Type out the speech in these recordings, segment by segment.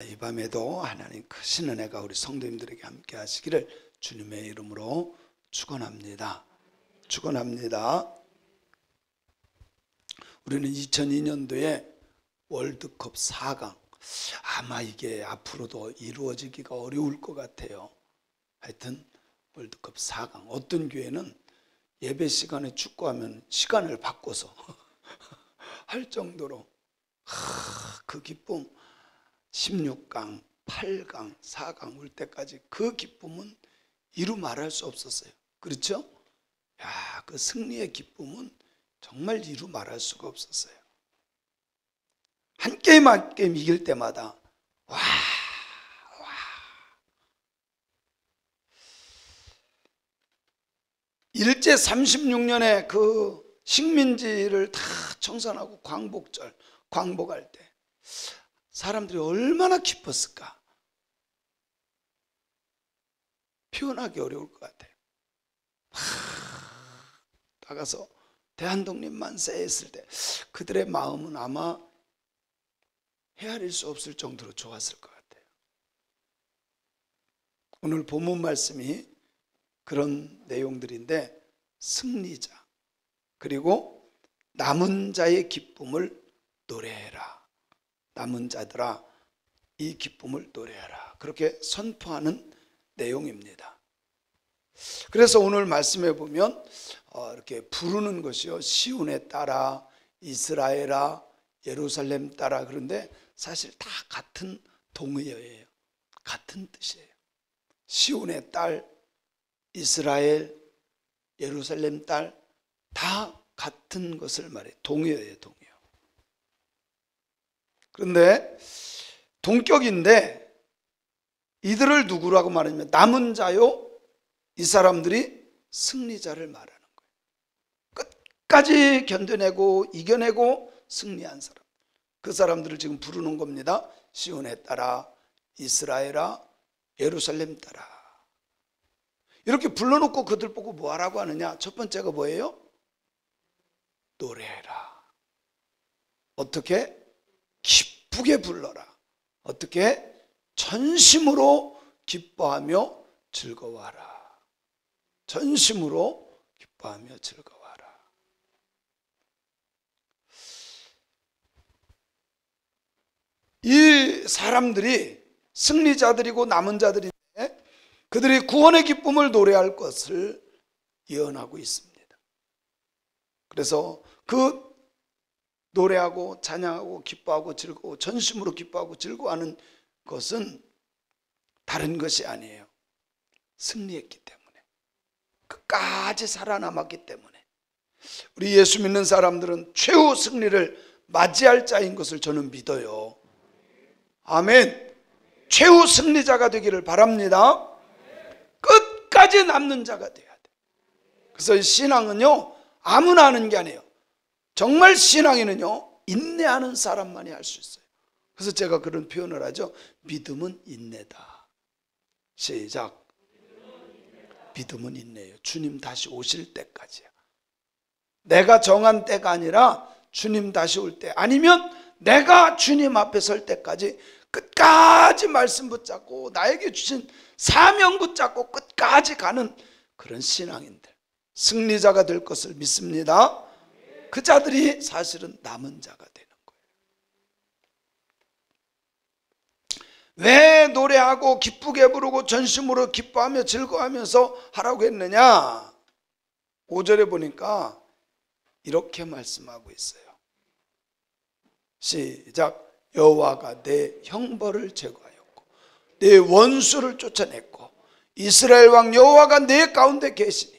이 밤에도 하나님 크신 은혜가 우리 성도님들에게 함께 하시기를 주님의 이름으로 축원합니다. 축원합니다. 우리는 2002년도에 월드컵 4강, 아마 이게 앞으로도 이루어지기가 어려울 것 같아요. 하여튼 월드컵 4강, 어떤 교회는 예배 시간에 축구하면 시간을 바꿔서 할 정도로 그 기쁨, 16강, 8강, 4강 올 때까지 그 기쁨은 이루 말할 수 없었어요. 그렇죠? 야, 그 승리의 기쁨은 정말 이루 말할 수가 없었어요. 한 게임 한 게임 이길 때마다 와. 일제 36년에 그 식민지를 다 청산하고 광복절, 광복할 때 사람들이 얼마나 기뻤을까? 표현하기 어려울 것 같아요. 나가서 대한독립 만세 했을 때 그들의 마음은 아마 헤아릴 수 없을 정도로 좋았을 것 같아요. 오늘 본문 말씀이 그런 내용들인데, 승리자 그리고 남은 자의 기쁨을 노래해라. 남은 자들아 이 기쁨을 노래하라. 그렇게 선포하는 내용입니다. 그래서 오늘 말씀해 보면 이렇게 부르는 것이요, 시온에 따라, 이스라엘아, 예루살렘 따라. 그런데 사실 다 같은 동의어예요. 같은 뜻이에요. 시온의 딸, 이스라엘, 예루살렘 딸, 다 같은 것을 말해요. 동의어예요, 동의어. 그런데 동격인데 이들을 누구라고 말하냐면 남은 자요, 이 사람들이 승리자를 말하는 거예요. 끝까지 견뎌내고 이겨내고 승리한 사람, 그 사람들을 지금 부르는 겁니다. 시온에 따라, 이스라엘아, 예루살렘 따라. 이렇게 불러놓고 그들 보고 뭐 하라고 하느냐? 첫 번째가 뭐예요? 노래해라. 어떻게? 기쁘게 불러라. 어떻게? 전심으로 기뻐하며 즐거워하라. 전심으로 기뻐하며 즐거워하라. 이 사람들이 승리자들이고 남은 자들인데 그들이 구원의 기쁨을 노래할 것을 예언하고 있습니다. 그래서 그 노래하고 찬양하고 기뻐하고 즐거워, 전심으로 기뻐하고 즐거워하는 것은 다른 것이 아니에요. 승리했기 때문에, 끝까지 살아남았기 때문에. 우리 예수 믿는 사람들은 최후 승리를 맞이할 자인 것을 저는 믿어요. 아멘. 최후 승리자가 되기를 바랍니다. 끝까지 남는 자가 돼야 돼. 그래서 신앙은요, 아무나 하는 게 아니에요. 정말 신앙에는요, 인내하는 사람만이 할 수 있어요. 그래서 제가 그런 표현을 하죠. 믿음은 인내다. 시작. 믿음은 인내예요. 주님 다시 오실 때까지야. 내가 정한 때가 아니라 주님 다시 올 때, 아니면 내가 주님 앞에 설 때까지 끝까지 말씀 붙잡고 나에게 주신 사명 붙잡고 끝까지 가는 그런 신앙인들, 승리자가 될 것을 믿습니다. 그 자들이 사실은 남은 자가 되는 거예요. 왜 노래하고 기쁘게 부르고 전심으로 기뻐하며 즐거워하면서 하라고 했느냐? 5절에 보니까 이렇게 말씀하고 있어요. 시작. 여호와가 내 형벌을 제거하였고 내 원수를 쫓아냈고 이스라엘 왕 여호와가 내 가운데 계시니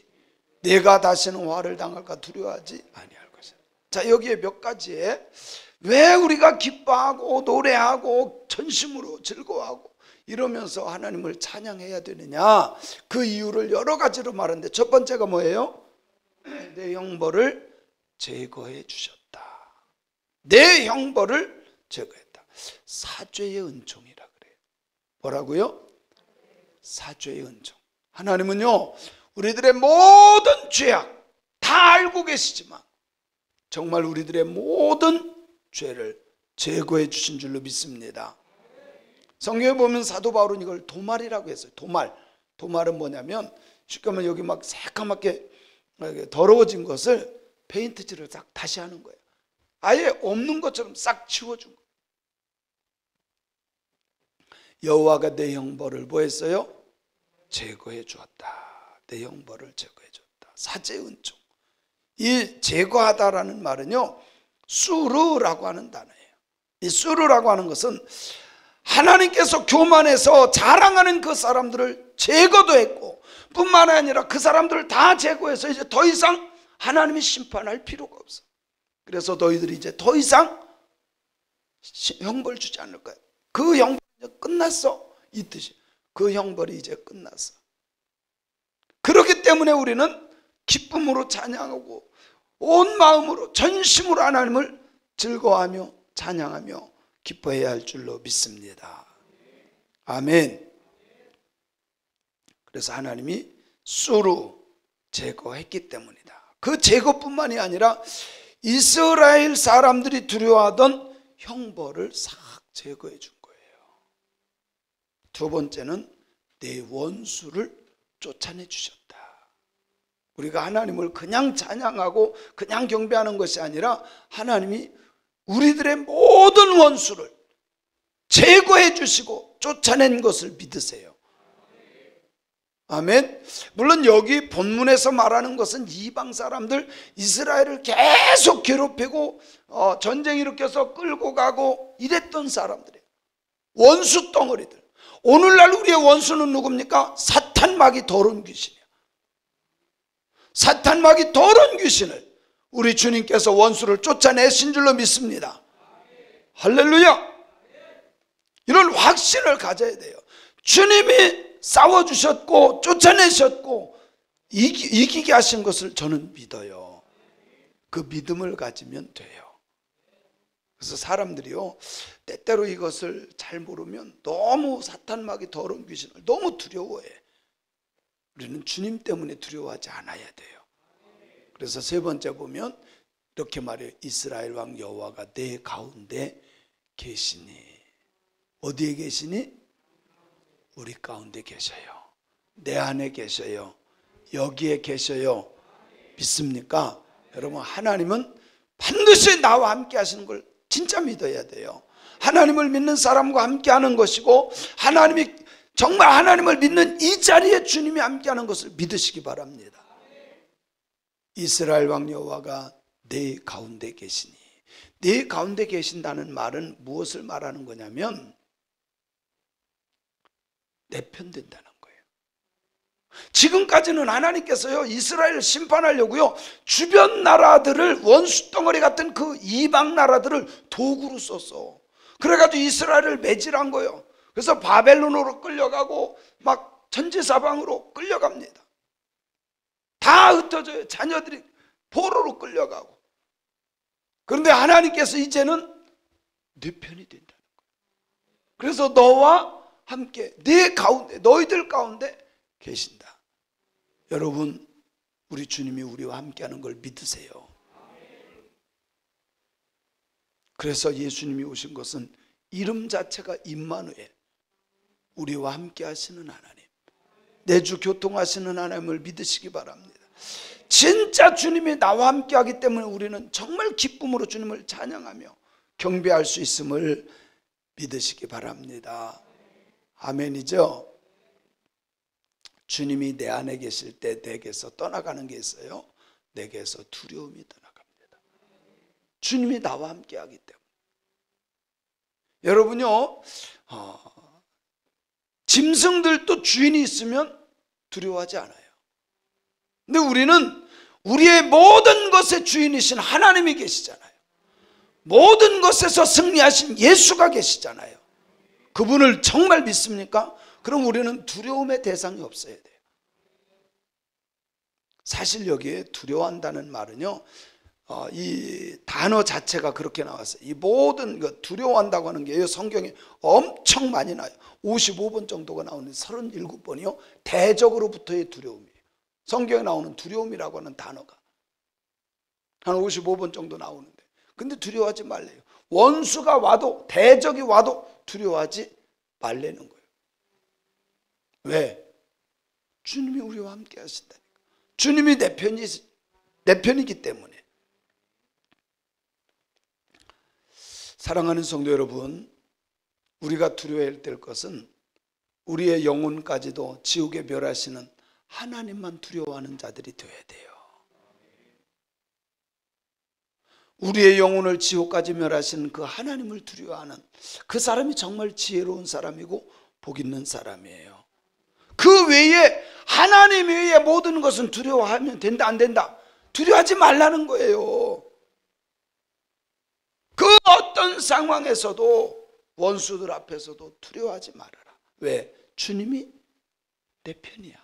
내가 다시는 화를 당할까 두려워하지 아니할 것이다. 자, 여기에 몇 가지에 왜 우리가 기뻐하고 노래하고 전심으로 즐거워하고 이러면서 하나님을 찬양해야 되느냐, 그 이유를 여러 가지로 말하는데, 첫 번째가 뭐예요? 내 형벌을 제거해 주셨다. 내 형벌을 제거했다. 사죄의 은총이라 그래요. 뭐라고요? 사죄의 은총. 하나님은요, 우리들의 모든 죄악 다 알고 계시지만 정말 우리들의 모든 죄를 제거해 주신 줄로 믿습니다. 성경에 보면 사도 바울은 이걸 도말이라고 했어요. 도말은 뭐냐면 쉽게 말하면 여기 막 새까맣게 더러워진 것을 페인트칠을 싹 다시 하는 거예요. 아예 없는 것처럼 싹 치워준 거예요. 여호와가 내 형벌을 뭐 했어요? 제거해 주었다. 내 형벌을 제거해 줬다. 사제의 은총. 이 제거하다라는 말은요, 수르라고 하는 단어예요. 이 수르라고 하는 것은 하나님께서 교만해서 자랑하는 그 사람들을 제거도 했고, 뿐만 아니라 그 사람들을 다 제거해서 이제 더 이상 하나님이 심판할 필요가 없어. 그래서 너희들이 이제 더 이상 형벌 주지 않을 거야. 그 형벌이 이제 끝났어. 이 뜻이. 그 형벌이 이제 끝났어. 그렇기 때문에 우리는 기쁨으로 찬양하고 온 마음으로 전심으로 하나님을 즐거워하며 찬양하며 기뻐해야 할 줄로 믿습니다. 아멘. 그래서 하나님이 수로 제거했기 때문이다. 그 제거뿐만이 아니라 이스라엘 사람들이 두려워하던 형벌을 싹 제거해 준 거예요. 두 번째는 내 원수를 쫓아내 주셨다. 우리가 하나님을 그냥 찬양하고 그냥 경배하는 것이 아니라 하나님이 우리들의 모든 원수를 제거해 주시고 쫓아낸 것을 믿으세요. 아멘. 물론 여기 본문에서 말하는 것은 이방 사람들, 이스라엘을 계속 괴롭히고 전쟁 일으켜서 끌고 가고 이랬던 사람들이에요. 원수 덩어리들. 오늘날 우리의 원수는 누굽니까? 사탄 마귀 더러운 귀신이에요. 사탄 마귀 더러운 귀신을 우리 주님께서 원수를 쫓아내신 줄로 믿습니다. 할렐루야. 이런 확신을 가져야 돼요. 주님이 싸워주셨고 쫓아내셨고 이기게 하신 것을 저는 믿어요. 그 믿음을 가지면 돼요. 그래서 사람들이요, 때때로 이것을 잘 모르면 너무 사탄 마귀 더러운 귀신을 너무 두려워해. 우리는 주님 때문에 두려워하지 않아야 돼요. 그래서 세 번째 보면 이렇게 말해요. 이스라엘 왕 여호와가 내 가운데 계시니. 어디에 계시니? 우리 가운데 계셔요. 내 안에 계셔요. 여기에 계셔요. 믿습니까? 여러분, 하나님은 반드시 나와 함께 하시는 걸 진짜 믿어야 돼요. 하나님을 믿는 사람과 함께 하는 것이고, 하나님이 정말 하나님을 믿는 이 자리에 주님이 함께 하는 것을 믿으시기 바랍니다. 이스라엘 왕 여호와가 내 가운데 계시니. 내 가운데 계신다는 말은 무엇을 말하는 거냐면 내 편 된다는 거예요. 지금까지는 하나님께서요, 이스라엘을 심판하려고요, 주변 나라들을, 원수 덩어리 같은 그 이방 나라들을 도구로 썼어. 그래가지고 이스라엘을 매질한 거예요. 그래서 바벨론으로 끌려가고 막 천지사방으로 끌려갑니다. 다 흩어져요. 자녀들이 포로로 끌려가고. 그런데 하나님께서 이제는 내 편이 된다는 거예요. 그래서 너와 함께 네 가운데, 너희들 가운데 계신다. 여러분, 우리 주님이 우리와 함께하는 걸 믿으세요. 그래서 예수님이 오신 것은 이름 자체가 임마누엘, 우리와 함께 하시는 하나님, 내주 교통하시는 하나님을 믿으시기 바랍니다. 진짜 주님이 나와 함께 하기 때문에 우리는 정말 기쁨으로 주님을 찬양하며 경배할 수 있음을 믿으시기 바랍니다. 아멘이죠? 주님이 내 안에 계실 때 내게서 떠나가는 게 있어요. 내게서 두려움이 떠나갑니다. 주님이 나와 함께 하기 때문에. 여러분요, 짐승들도 주인이 있으면 두려워하지 않아요. 근데 우리는 우리의 모든 것의 주인이신 하나님이 계시잖아요. 모든 것에서 승리하신 예수가 계시잖아요. 그분을 정말 믿습니까? 그럼 우리는 두려움의 대상이 없어야 돼요. 사실 여기에 두려워한다는 말은요, 이 단어 자체가 그렇게 나왔어요. 이 모든 것, 두려워한다고 하는 게 성경에 엄청 많이 나와요. 55번 정도가 나오는 37번이요 대적으로부터의 두려움이에요. 성경에 나오는 두려움이라고 하는 단어가 한 55번 정도 나오는데, 근데 두려워하지 말래요. 원수가 와도, 대적이 와도 두려워하지 말리는 거예요. 왜? 주님이 우리와 함께 하신다니까. 주님이 내 편이기 때문에. 사랑하는 성도 여러분, 우리가 두려워해야 될 것은 우리의 영혼까지도 지옥에 멸하시는 하나님만 두려워하는 자들이 되어야 돼요. 우리의 영혼을 지옥까지 멸하시는 그 하나님을 두려워하는 그 사람이 정말 지혜로운 사람이고 복 있는 사람이에요. 그 외에 하나님 외에 모든 것은 두려워하면 된다 안 된다? 두려워하지 말라는 거예요. 그 어떤 상황에서도 원수들 앞에서도 두려워하지 말아라. 왜? 주님이 내 편이야.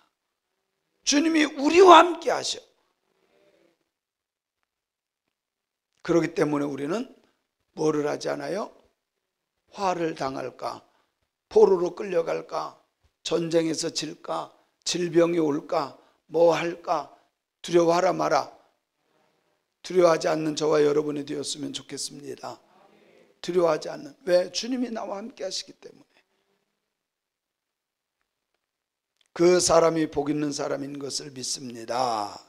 주님이 우리와 함께 하셔. 그렇기 때문에 우리는 뭐를 하지 않아요? 화를 당할까? 포로로 끌려갈까? 전쟁에서 질까? 질병이 올까? 뭐 할까? 두려워하라 마라. 두려워하지 않는 저와 여러분이 되었으면 좋겠습니다. 두려워하지 않는. 왜? 주님이 나와 함께 하시기 때문에. 그 사람이 복 있는 사람인 것을 믿습니다.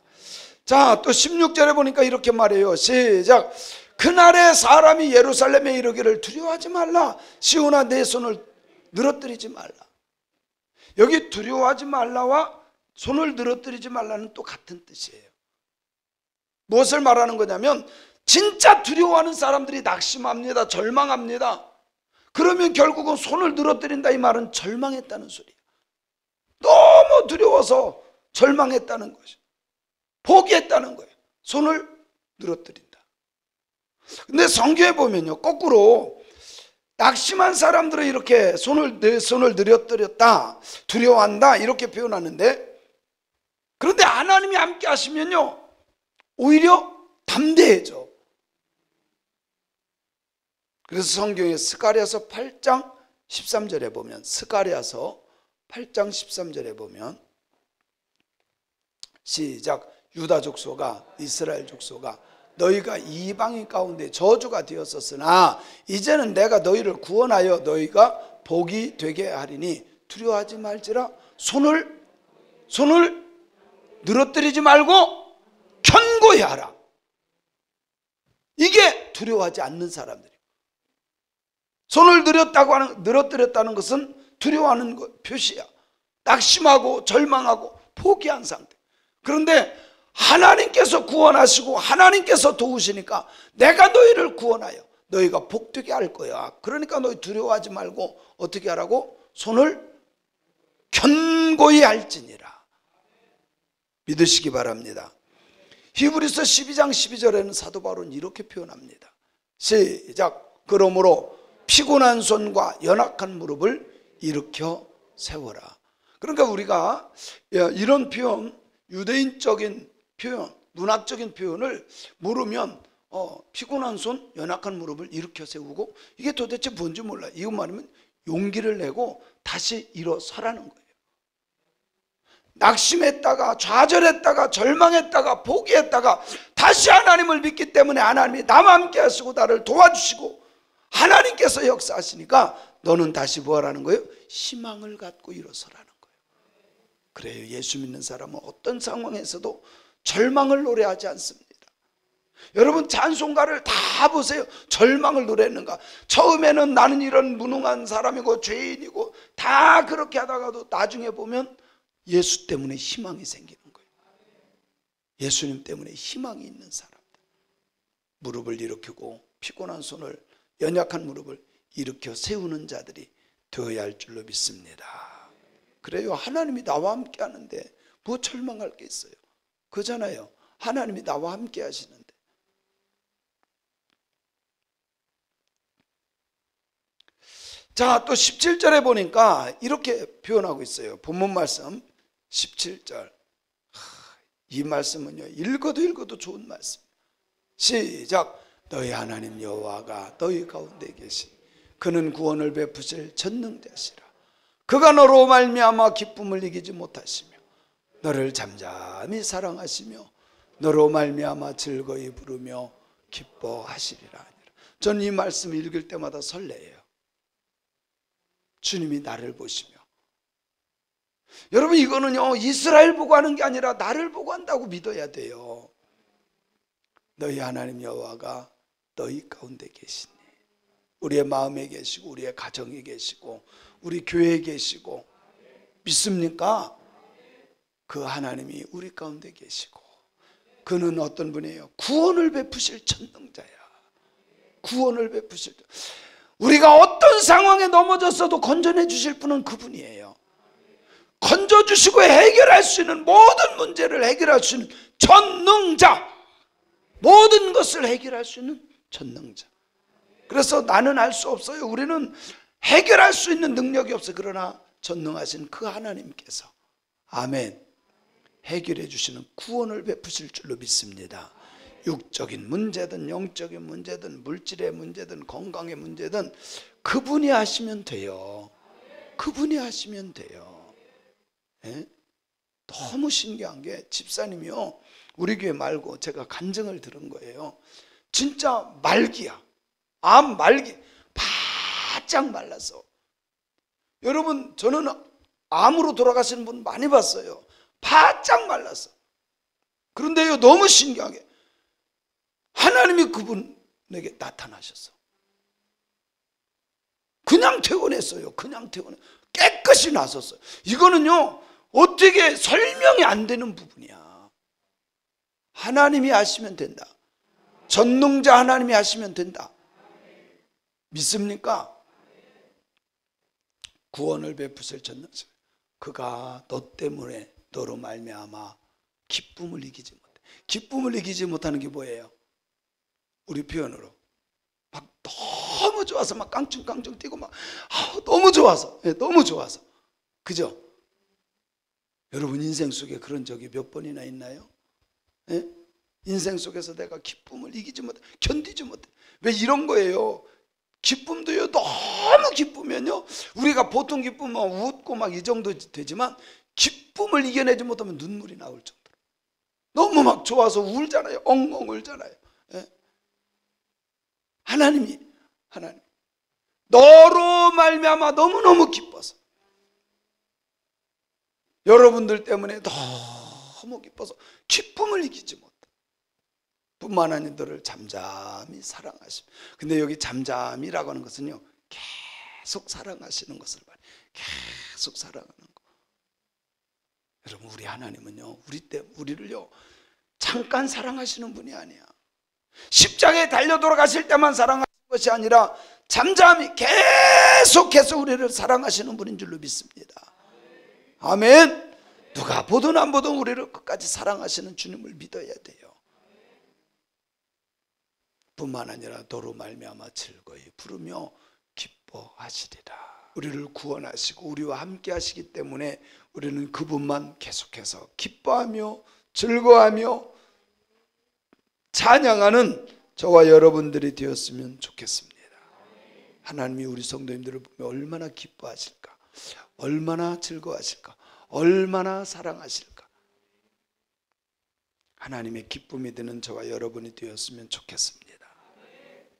자, 또 16절에 보니까 이렇게 말해요. 시작. 그날에 사람이 예루살렘에 이르기를 두려워하지 말라. 시온아 내 손을 늘어뜨리지 말라. 여기 두려워하지 말라와 손을 늘어뜨리지 말라는 또 같은 뜻이에요. 무엇을 말하는 거냐면 진짜 두려워하는 사람들이 낙심합니다. 절망합니다. 그러면 결국은 손을 늘어뜨린다 이 말은 절망했다는 소리예요. 너무 두려워서 절망했다는 것이죠. 포기했다는 거예요. 손을 늘어뜨린다. 근데 성경에 보면요, 거꾸로 낙심한 사람들은 이렇게 손을 늘어뜨렸다, 두려워한다 이렇게 표현하는데, 그런데 하나님이 함께 하시면요 오히려 담대해져. 그래서 성경에 스가랴서 8장 13절에 보면, 스가랴서 8장 13절에 보면 시작. 유다 족속아 이스라엘 족속아 너희가 이방인 가운데 저주가 되었었으나 이제는 내가 너희를 구원하여 너희가 복이 되게 하리니 두려워하지 말지라. 손을 늘어뜨리지 말고 견고히 하라. 이게 두려워하지 않는 사람들이에요. 손을 늘어뜨렸다는 것은 두려워하는 것 표시야. 낙심하고 절망하고 포기한 상태. 그런데 하나님께서 구원하시고 하나님께서 도우시니까 내가 너희를 구원하여 너희가 복되게 할 거야. 그러니까 너희 두려워하지 말고 어떻게 하라고? 손을 견고히 할지니라. 믿으시기 바랍니다. 히브리서 12장 12절에는 사도 바울은 이렇게 표현합니다. 시작. 그러므로 피곤한 손과 연약한 무릎을 일으켜 세워라. 그러니까 우리가 이런 표현, 유대인적인 표현, 문학적인 표현을 모르면 피곤한 손, 연약한 무릎을 일으켜 세우고, 이게 도대체 뭔지 몰라요. 이것 말하면 용기를 내고 다시 일어서라는 거예요. 낙심했다가 좌절했다가 절망했다가 포기했다가 다시 하나님을 믿기 때문에 하나님이 나와 함께 하시고 나를 도와주시고 하나님께서 역사하시니까 너는 다시 뭐 하라는 거예요? 희망을 갖고 일어서라는 거예요. 그래요. 예수 믿는 사람은 어떤 상황에서도 절망을 노래하지 않습니다. 여러분 찬송가를 다 보세요. 절망을 노래했는가? 처음에는 나는 이런 무능한 사람이고 죄인이고 다 그렇게 하다가도 나중에 보면 예수 때문에 희망이 생기는 거예요. 예수님 때문에 희망이 있는 사람들. 무릎을 일으키고 피곤한 손을, 연약한 무릎을 일으켜 세우는 자들이 되어야 할 줄로 믿습니다. 그래요. 하나님이 나와 함께 하는데 뭐 절망할 게 있어요. 그잖아요. 하나님이 나와 함께 하시는데. 자, 또 17절에 보니까 이렇게 표현하고 있어요. 본문 말씀 17절. 이 말씀은요, 읽어도 좋은 말씀. 시작. 너희 하나님 여호와가 너희 가운데 계시. 그는 구원을 베푸실 전능자시라. 그가 너로 말미암아 기쁨을 이기지 못하시며 너를 잠잠히 사랑하시며 너로 말미암아 즐거이 부르며 기뻐하시리라. 전 이 말씀 읽을 때마다 설레요. 주님이 나를 보시며. 여러분, 이거는요 이스라엘 보고 하는 게 아니라 나를 보고 한다고 믿어야 돼요. 너희 하나님 여호와가 너희 가운데 계시니, 우리의 마음에 계시고 우리의 가정에 계시고 우리 교회에 계시고, 믿습니까? 그 하나님이 우리 가운데 계시고, 그는 어떤 분이에요? 구원을 베푸실 전능자야. 구원을 베푸실, 우리가 어떤 상황에 넘어졌어도 건져내 주실 분은 그분이에요. 건져주시고 해결할 수 있는, 모든 문제를 해결할 수 있는 전능자, 모든 것을 해결할 수 있는 전능자. 그래서 나는 알 수 없어요, 우리는 해결할 수 있는 능력이 없어요. 그러나 전능하신 그 하나님께서, 아멘, 해결해 주시는, 구원을 베푸실 줄로 믿습니다. 육적인 문제든 영적인 문제든 물질의 문제든 건강의 문제든 그분이 하시면 돼요. 그분이 하시면 돼요. 예? 너무 신기한 게, 집사님이요 우리 교회 말고 제가 간증을 들은 거예요. 진짜 말기야, 암 말기, 바짝 말랐어. 여러분, 저는 암으로 돌아가시는 분 많이 봤어요. 바짝 말랐어. 그런데요 너무 신기하게 하나님이 그분에게 나타나셨어. 그냥 퇴원했어요. 그냥 퇴원해, 깨끗이 나섰어요. 이거는요 어떻게 설명이 안 되는 부분이야. 하나님이 하시면 된다. 전능자 하나님이 하시면 된다. 믿습니까? 구원을 베푸실 전능자, 그가 너 때문에, 너로 말미암아 기쁨을 이기지 못해. 기쁨을 이기지 못하는 게 뭐예요? 우리 표현으로 막 너무 좋아서 막 깡충깡충 뛰고 막 너무 좋아서, 너무 좋아서, 그죠? 여러분 인생 속에 그런 적이 몇 번이나 있나요? 예? 인생 속에서 내가 기쁨을 이기지 못해, 견디지 못해. 왜 이런 거예요? 기쁨도요 너무 기쁘면요, 우리가 보통 기쁘면 웃고 막 이 정도 되지만, 기쁨을 이겨내지 못하면 눈물이 나올 정도로 너무 막 좋아서 울잖아요. 엉엉 울잖아요. 예? 하나님 너로 말미암아 너무너무 기뻐서, 여러분들 때문에 너무 기뻐서 기쁨을 이기지 못해. 뿐만 아니라 너를 잠잠히 사랑하시고. 근데 여기 잠잠이라고 하는 것은요 계속 사랑하시는 것을 말해요. 계속 사랑하는 거. 여러분, 우리 하나님은요 우리를요 잠깐 사랑하시는 분이 아니야. 십자가에 달려 돌아가실 때만 사랑하시는 것이 아니라 잠잠히 계속해서 우리를 사랑하시는 분인 줄로 믿습니다. 아멘. 누가 보든 안 보든 우리를 끝까지 사랑하시는 주님을 믿어야 돼요. 뿐만 아니라 너로 말미암아 즐거이 부르며 기뻐하시리라. 우리를 구원하시고 우리와 함께 하시기 때문에 우리는 그분만 계속해서 기뻐하며 즐거워하며 찬양하는 저와 여러분들이 되었으면 좋겠습니다. 하나님이 우리 성도님들을 보면 얼마나 기뻐하실까, 얼마나 즐거워하실까, 얼마나 사랑하실까. 하나님의 기쁨이 되는 저와 여러분이 되었으면 좋겠습니다.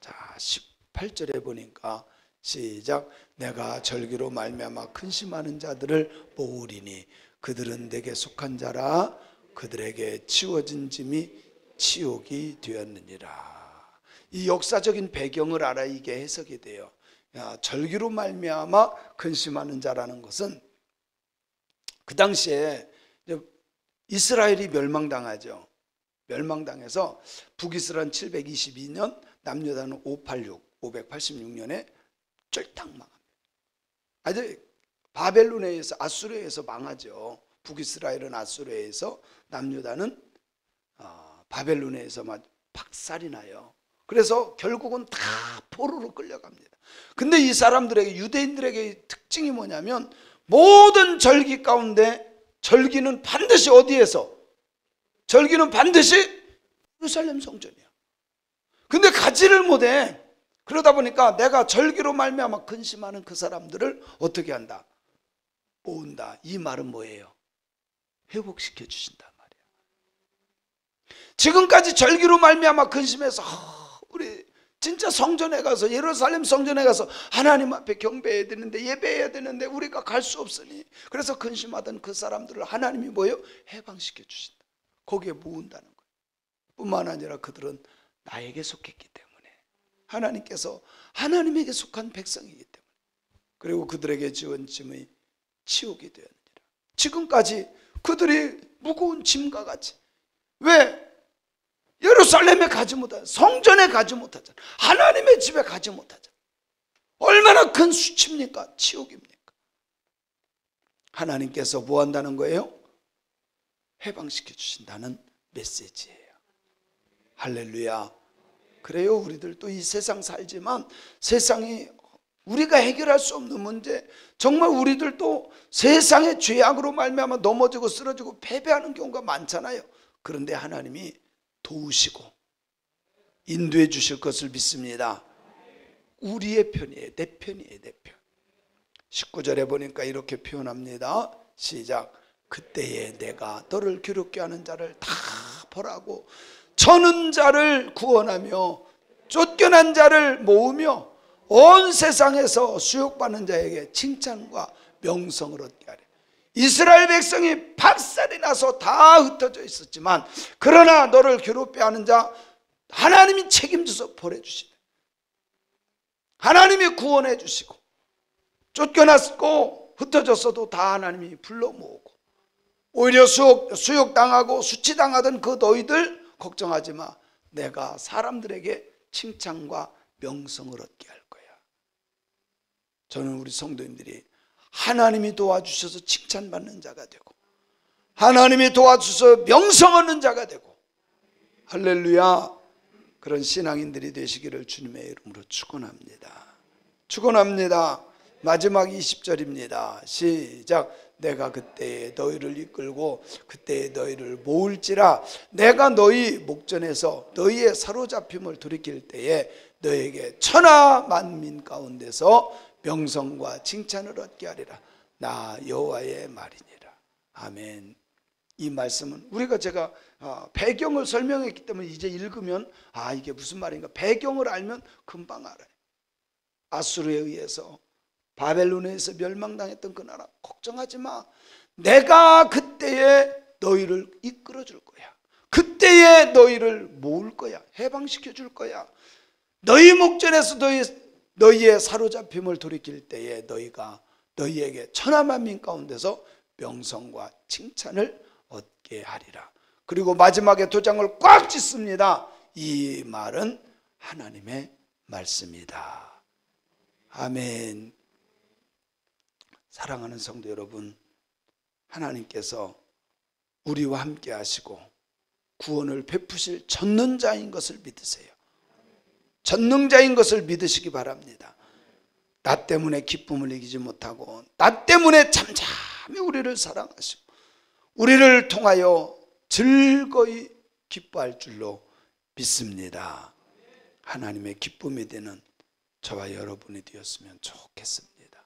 자, 18절에 보니까 시작. 내가 절기로 말미암아 근심하는 자들을 모으리니 그들은 내게 속한 자라. 그들에게 치워진 짐이 치욕이 되었느니라. 이 역사적인 배경을 알아 이게 해석이 돼요. 절기로 말미암아 근심하는 자라는 것은, 그 당시에 이스라엘이 멸망당하죠. 멸망당해서 북이스라엘 722년, 남유다는 586년에 쫄딱 망합니다. 아주 바벨론에 의해서, 아수르에 의해서 망하죠. 북이스라엘은 아수르에 의해서, 남유다는 바벨론에 의해서 막 박살이 나요. 그래서 결국은 다 포로로 끌려갑니다. 근데 이 사람들에게, 유대인들에게 특징이 뭐냐면, 모든 절기 가운데 절기는 반드시 어디에서? 절기는 반드시 예루살렘 성전이야. 근데 가지를 못해. 그러다 보니까 내가 절기로 말미암아 근심하는 그 사람들을 어떻게 한다? 모은다. 이 말은 뭐예요? 회복시켜 주신단 말이에요. 지금까지 절기로 말미암아 근심해서 우리 진짜 성전에 가서, 예루살렘 성전에 가서 하나님 앞에 경배해야 되는데, 예배해야 되는데 우리가 갈 수 없으니, 그래서 근심하던 그 사람들을 하나님이 뭐예요? 해방시켜 주신다. 거기에 모은다는 거예요. 뿐만 아니라 그들은 나에게 속했기 때문에, 하나님께서 하나님에게 속한 백성이기 때문에, 그리고 그들에게 지은 짐이 치우게 되었느니라. 지금까지 그들이 무거운 짐과 같이, 왜? 예루살렘에 가지 못하잖아. 성전에 가지 못하잖아. 하나님의 집에 가지 못하잖아. 얼마나 큰 수치입니까? 치욕입니까? 하나님께서 뭐 한다는 거예요? 해방시켜 주신다는 메시지예요. 할렐루야. 그래요, 우리들도 이 세상 살지만 세상이 우리가 해결할 수 없는 문제, 정말 우리들도 세상의 죄악으로 말미암아 넘어지고 쓰러지고 패배하는 경우가 많잖아요. 그런데 하나님이 도우시고 인도해 주실 것을 믿습니다. 우리의 편이에요. 내 편이에요. 내 편. 19절에 보니까 이렇게 표현합니다. 시작. 그때에 내가 너를 괴롭게 하는 자를 다 벌하고 저는 자를 구원하며 쫓겨난 자를 모으며 온 세상에서 수욕받는 자에게 칭찬과 명성을 얻게 하리. 이스라엘 백성이 박살이 나서 다 흩어져 있었지만, 그러나 너를 괴롭게 하는 자 하나님이 책임져서 보내주시네. 하나님이 구원해 주시고, 쫓겨났고 흩어졌어도 다 하나님이 불러 모으고, 오히려 수욕당하고 수치당하던 그 너희들 걱정하지 마. 내가 사람들에게 칭찬과 명성을 얻게 할 거야. 저는 우리 성도님들이 하나님이 도와주셔서 칭찬받는 자가 되고, 하나님이 도와주셔서 명성 얻는 자가 되고, 할렐루야, 그런 신앙인들이 되시기를 주님의 이름으로 축원합니다. 축원합니다. 마지막 20절입니다. 시작. 내가 그때에 너희를 이끌고 그때에 너희를 모을지라. 내가 너희 목전에서 너희의 사로잡힘을 돌이킬 때에 너희에게 천하 만민 가운데서 명성과 칭찬을 얻게 하리라. 나 여호와의 말이니라. 아멘. 이 말씀은 제가 배경을 설명했기 때문에 이제 읽으면 이게 무슨 말인가, 배경을 알면 금방 알아요. 아수르에 의해서, 바벨론에 의해서 멸망당했던 그 나라, 걱정하지 마. 내가 그때에 너희를 이끌어 줄 거야. 그때에 너희를 모을 거야. 해방시켜 줄 거야. 너희 목전에서 너희의 사로잡힘을 돌이킬 때에 너희에게 천하 만민 가운데서 명성과 칭찬을 얻게 하리라. 그리고 마지막에 도장을 꽉 짓습니다. 이 말은 하나님의 말씀이다. 아멘. 사랑하는 성도 여러분, 하나님께서 우리와 함께 하시고 구원을 베푸실 전능자인 것을 믿으세요. 전능자인 것을 믿으시기 바랍니다. 나 때문에 기쁨을 이기지 못하고, 나 때문에 잠잠히 우리를 사랑하시고 우리를 통하여 즐거이 기뻐할 줄로 믿습니다. 하나님의 기쁨이 되는 저와 여러분이 되었으면 좋겠습니다.